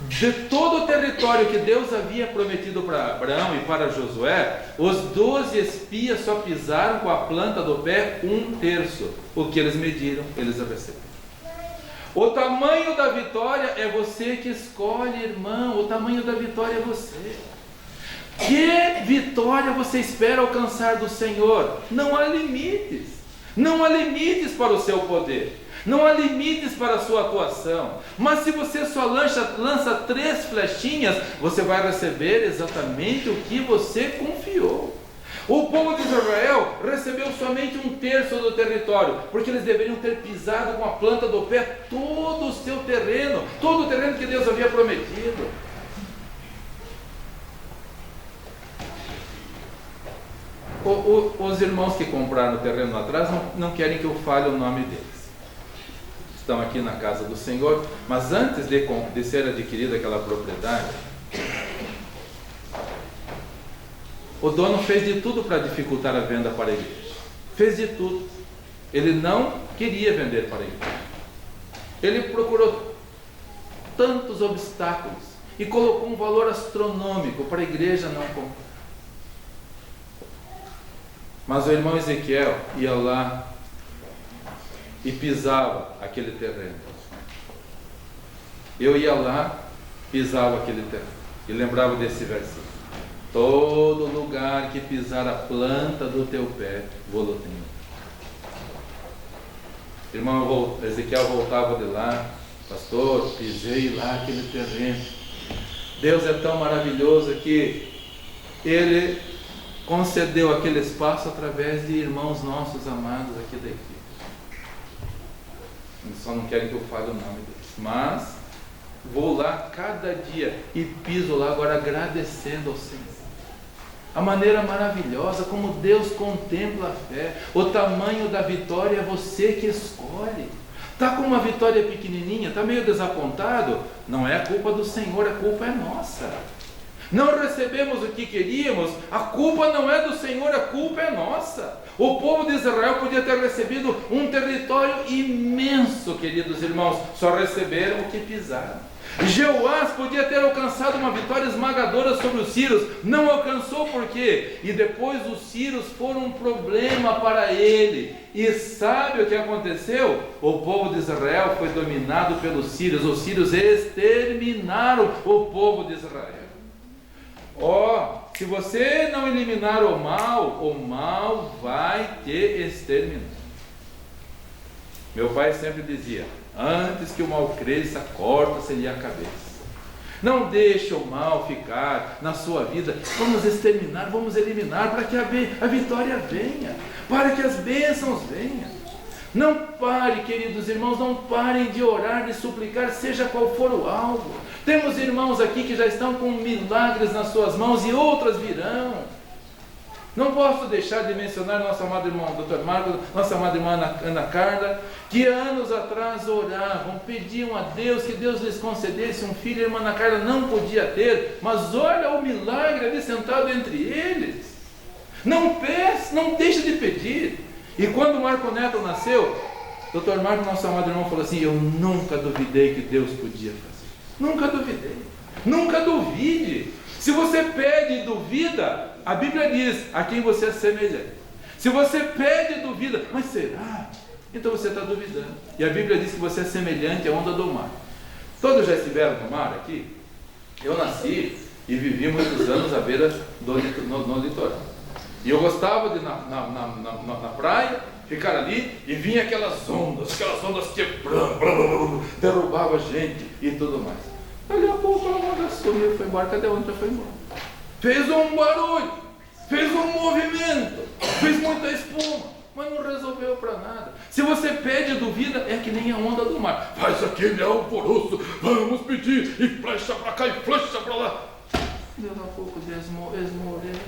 De todo o território que Deus havia prometido para Abraão e para Josué, os 12 espias só pisaram com a planta do pé 1/3. O que eles mediram, eles receberam. O tamanho da vitória é você que escolhe, irmão. O tamanho da vitória é você. Que vitória você espera alcançar do Senhor? Não há limites. Não há limites para o seu poder. Não há limites para a sua atuação. Mas se você só lança 3 flechinhas, você vai receber exatamente o que você confiou. O povo de Israel recebeu somente 1/3 do território, porque eles deveriam ter pisado com a planta do pé todo o seu terreno, todo o terreno que Deus havia prometido. Os irmãos que compraram o terreno lá atrás não querem que eu fale o nome deles. Estão aqui na casa do Senhor, mas antes de ser adquirida aquela propriedade, o dono fez de tudo para dificultar a venda para a igreja. Fez de tudo. Ele não queria vender para a igreja. Ele procurou tantos obstáculos e colocou um valor astronômico para a igreja não comprar. Mas o irmão Ezequiel ia lá e pisava aquele terreno. Eu ia lá, pisava aquele terreno e lembrava desse versículo: todo lugar que pisar a planta do teu pé, vou-lo tenho. Irmão Ezequiel voltava de lá: pastor, pisei lá aquele terreno. Deus é tão maravilhoso que Ele concedeu aquele espaço através de irmãos nossos amados aqui da equipe. Eles só não querem que eu fale o nome deles, mas vou lá cada dia e piso lá agora agradecendo ao Senhor. A maneira maravilhosa como Deus contempla a fé. O tamanho da vitória é você que escolhe. Está com uma vitória pequenininha, está meio desapontado? Não é culpa do Senhor, a culpa é nossa. Não recebemos o que queríamos, a culpa não é do Senhor, a culpa é nossa. O povo de Israel podia ter recebido um território imenso, queridos irmãos, só receberam o que pisaram. Jeoás podia ter alcançado uma vitória esmagadora sobre os sírios, não alcançou por quê? E depois os sírios foram um problema para ele. E sabe o que aconteceu? O povo de Israel foi dominado pelos sírios. Os sírios exterminaram o povo de Israel. Se você não eliminar o mal vai te exterminar. Meu pai sempre dizia: antes que o mal cresça, corta-se-lhe a cabeça. Não deixe o mal ficar na sua vida. Vamos exterminar, vamos eliminar, para que a vitória venha, para que as bênçãos venham. Não pare, queridos irmãos, não parem de orar, de suplicar, seja qual for o alvo. Temos irmãos aqui que já estão com milagres nas suas mãos e outras virão. Não posso deixar de mencionar nosso amado irmão Dr. Marcos, nossa amada irmã Ana Carla, que anos atrás oravam, pediam a Deus que Deus lhes concedesse um filho. A irmã Ana Carla não podia ter, mas olha o milagre ali sentado entre eles. Não deixe de pedir. E quando o Marco Neto nasceu, Dr. Marco, nosso amado irmão, falou assim: eu nunca duvidei que Deus podia fazer. Nunca duvidei. Nunca duvide. Se você pede e duvida, a Bíblia diz: a quem você é semelhante. Se você pede e duvida, mas será? Então você está duvidando. E a Bíblia diz que você é semelhante à onda do mar. Todos já estiveram no mar aqui? Eu nasci e vivi muitos anos à beira no litoral. E eu gostava de na praia, ficar ali, e vinha aquelas ondas quebrando, derrubava a gente e tudo mais. Dali a pouco a onda sumiu, foi embora. Cadê a onda? Foi embora. Fez um barulho, fez um movimento, fez muita espuma, mas não resolveu para nada. Se você pede e duvida, é que nem a onda do mar. Faz aquele alvoroço, vamos pedir, e flecha para cá e flecha para lá. Deu a pouco esmorece.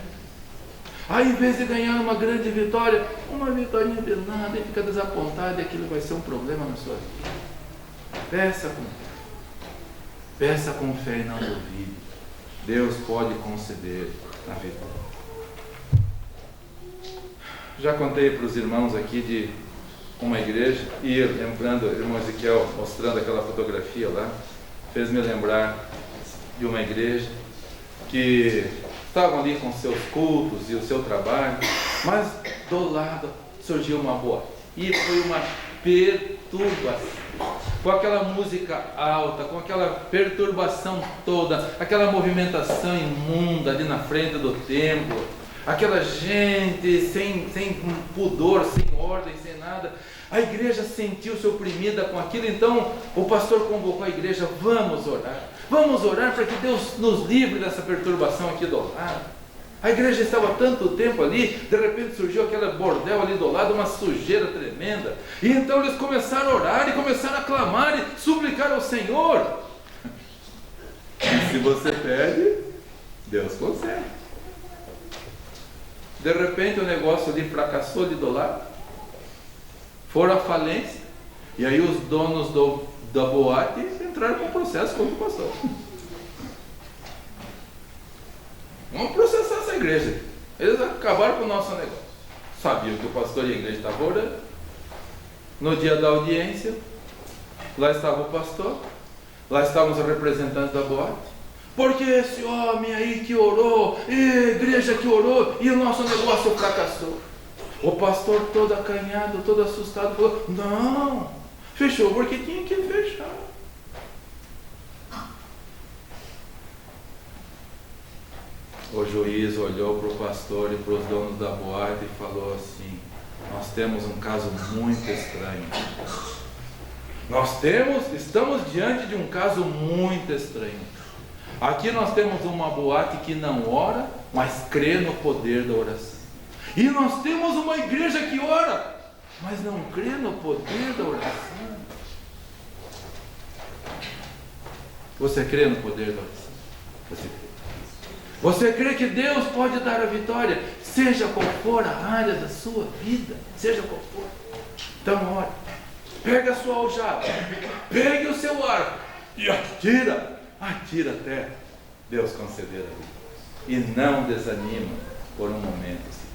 Aí, em vez de ganhar uma grande vitória, uma vitória de nada, e fica desapontado, e aquilo vai ser um problema na sua vida. Peça com fé. Peça com fé e não duvide. Deus pode conceder a vitória. Já contei para os irmãos aqui de uma igreja, e lembrando, o irmão Ezequiel mostrando aquela fotografia lá, fez-me lembrar de uma igreja que estavam ali com seus cultos e o seu trabalho, mas do lado surgiu uma boate, e foi uma perturbação, com aquela música alta, com aquela perturbação toda, aquela movimentação imunda ali na frente do templo. aquela gente sem pudor, sem ordem, sem nada. A igreja sentiu-se oprimida com aquilo, então o pastor convocou a igreja: vamos orar para que Deus nos livre dessa perturbação aqui do lado. A igreja estava há tanto tempo ali, de repente surgiu aquele bordel ali do lado, uma sujeira tremenda, e então eles começaram a orar e começaram a clamar e suplicar ao Senhor. E se você pede, Deus concede. De repente o negócio ali fracassou ali do lado, foram à falência, e aí os donos da boate entraram com processo contra o pastor. Vamos processar essa igreja. Eles acabaram com o nosso negócio. Sabiam que o pastor e a igreja estavam orando. No dia da audiência, lá estava o pastor, lá estavam os representantes da boate. Porque esse homem aí que orou, e a igreja que orou, e o nosso negócio fracassou. O pastor todo acanhado, todo assustado, falou: não, fechou porque tinha que fechar. O juiz olhou para o pastor e para os donos da boate e falou assim: nós temos um caso muito estranho. Estamos diante de um caso muito estranho. Aqui nós temos uma boate que não ora, mas crê no poder da oração. E nós temos uma igreja que ora, mas não crê no poder da oração. Você crê no poder da oração? Você crê? Você crê que Deus pode dar a vitória, seja qual for a área da sua vida, seja qual for? Então ore, pega a sua aljava, pegue o seu arco e atira até Deus conceder a vitória. E não desanima por um momento sequer.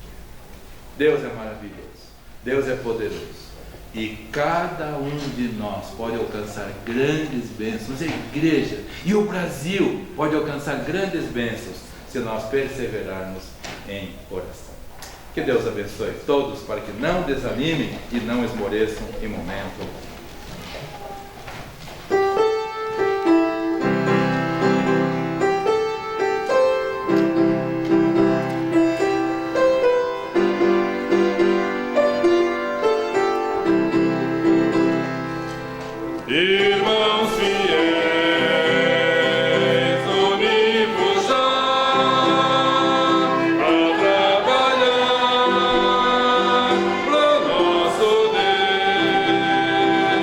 Deus é maravilhoso, Deus é poderoso. E cada um de nós pode alcançar grandes bênçãos. A igreja e o Brasil pode alcançar grandes bênçãos se nós perseverarmos em oração. Que Deus abençoe todos para que não desanimem e não esmoreçam em momento algum. Irmãos fiéis, unimos já a trabalhar para nosso Deus.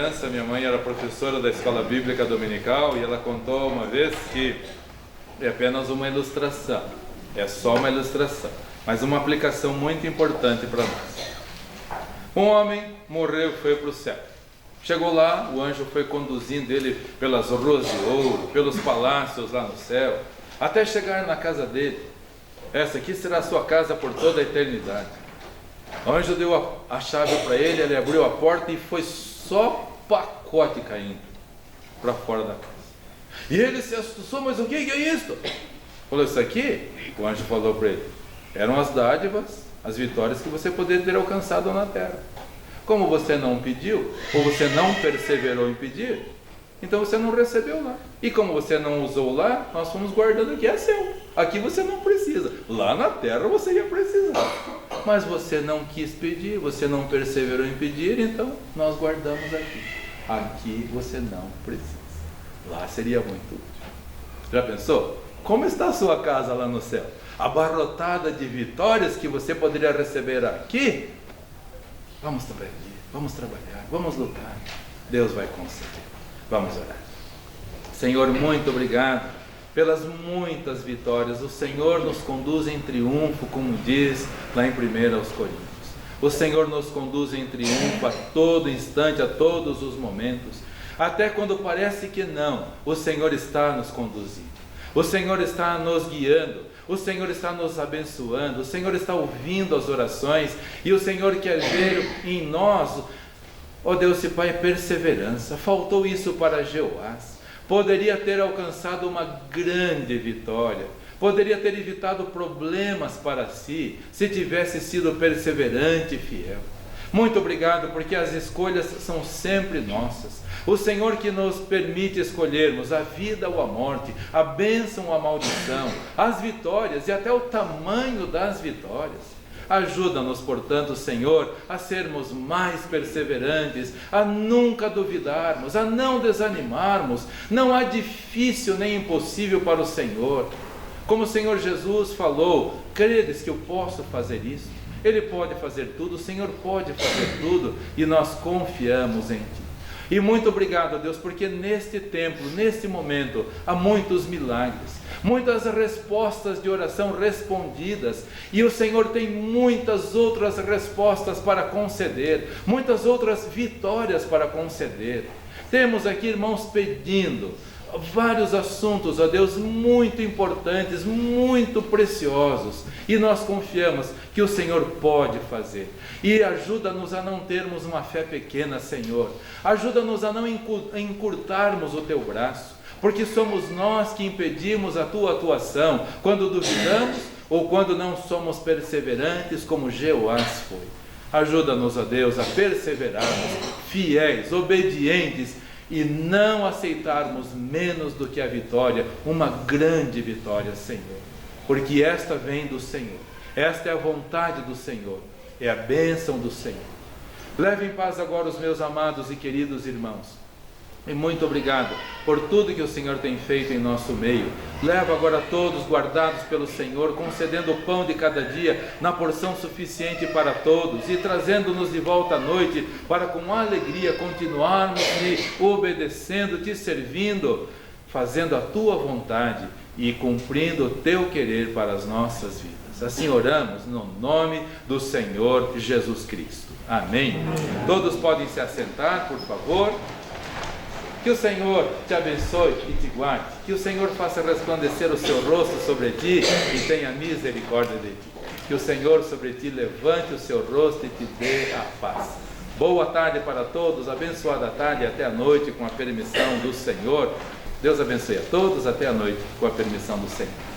criança, minha mãe era professora da escola bíblica dominical e ela contou uma vez que é apenas uma ilustração, é só uma ilustração, mas uma aplicação muito importante para nós. Um homem morreu e foi para o céu. Chegou lá, o anjo foi conduzindo ele pelas ruas de ouro, pelos palácios lá no céu, até chegar na casa dele. Essa aqui será a sua casa por toda a eternidade. O anjo deu a chave para ele, ele abriu a porta e foi só pacote caindo para fora da casa. E ele se assustou, mas o que é isso? Falou, isso aqui, o anjo falou para ele, eram as dádivas, as vitórias que você poderia ter alcançado na terra. Como você não pediu, ou você não perseverou em pedir, então você não recebeu lá. E como você não usou lá, nós fomos guardando aqui, é seu. Aqui você não precisa. Lá na terra você ia precisar. Mas você não quis pedir, você não perseverou em pedir, então nós guardamos aqui. Aqui você não precisa. Lá seria muito útil. Já pensou? Como está a sua casa lá no céu? Abarrotada de vitórias que você poderia receber aqui? Vamos trabalhar, vamos lutar. Deus vai conceder. Vamos orar. Senhor, muito obrigado pelas muitas vitórias. O Senhor nos conduz em triunfo, como diz lá em 1 Coríntios. O Senhor nos conduz em triunfo a todo instante, a todos os momentos. Até quando parece que não, o Senhor está nos conduzindo. O Senhor está nos guiando. O Senhor está nos abençoando, o Senhor está ouvindo as orações e o Senhor quer ver em nós, ó Deus e Pai, perseverança. Faltou isso para Jeoás. Poderia ter alcançado uma grande vitória, poderia ter evitado problemas para si, se tivesse sido perseverante e fiel. Muito obrigado, porque as escolhas são sempre nossas. O Senhor que nos permite escolhermos a vida ou a morte, a bênção ou a maldição, as vitórias e até o tamanho das vitórias. Ajuda-nos, portanto, Senhor, a sermos mais perseverantes, a nunca duvidarmos, a não desanimarmos. Não há difícil nem impossível para o Senhor. Como o Senhor Jesus falou, credes que eu posso fazer isso? Ele pode fazer tudo, o Senhor pode fazer tudo e nós confiamos em Ti. E muito obrigado, Deus, porque neste tempo, neste momento, há muitos milagres, muitas respostas de oração respondidas, e o Senhor tem muitas outras respostas para conceder, muitas outras vitórias para conceder. Temos aqui irmãos pedindo vários assuntos, ó Deus, muito importantes, muito preciosos, e nós confiamos que o Senhor pode fazer. E ajuda-nos a não termos uma fé pequena, Senhor. Ajuda-nos a não encurtarmos o Teu braço, porque somos nós que impedimos a Tua atuação quando duvidamos ou quando não somos perseverantes como Jeoás foi. Ajuda-nos, ó Deus, a perseverarmos fiéis, obedientes e não aceitarmos menos do que a vitória, uma grande vitória, Senhor, porque esta vem do Senhor, esta é a vontade do Senhor, é a bênção do Senhor. Leve em paz agora os meus amados e queridos irmãos, e muito obrigado por tudo que o Senhor tem feito em nosso meio. Leva agora todos guardados pelo Senhor, concedendo o pão de cada dia na porção suficiente para todos e trazendo-nos de volta à noite para com alegria continuarmos te obedecendo, te servindo, fazendo a Tua vontade e cumprindo o Teu querer para as nossas vidas. Assim oramos no nome do Senhor Jesus Cristo. Amém. Todos podem se assentar, por favor. Que o Senhor te abençoe e te guarde. Que o Senhor faça resplandecer o seu rosto sobre ti e tenha misericórdia de ti. Que o Senhor sobre ti levante o seu rosto e te dê a paz. Boa tarde para todos, abençoada tarde e até a noite com a permissão do Senhor. Deus abençoe a todos, até a noite com a permissão do Senhor.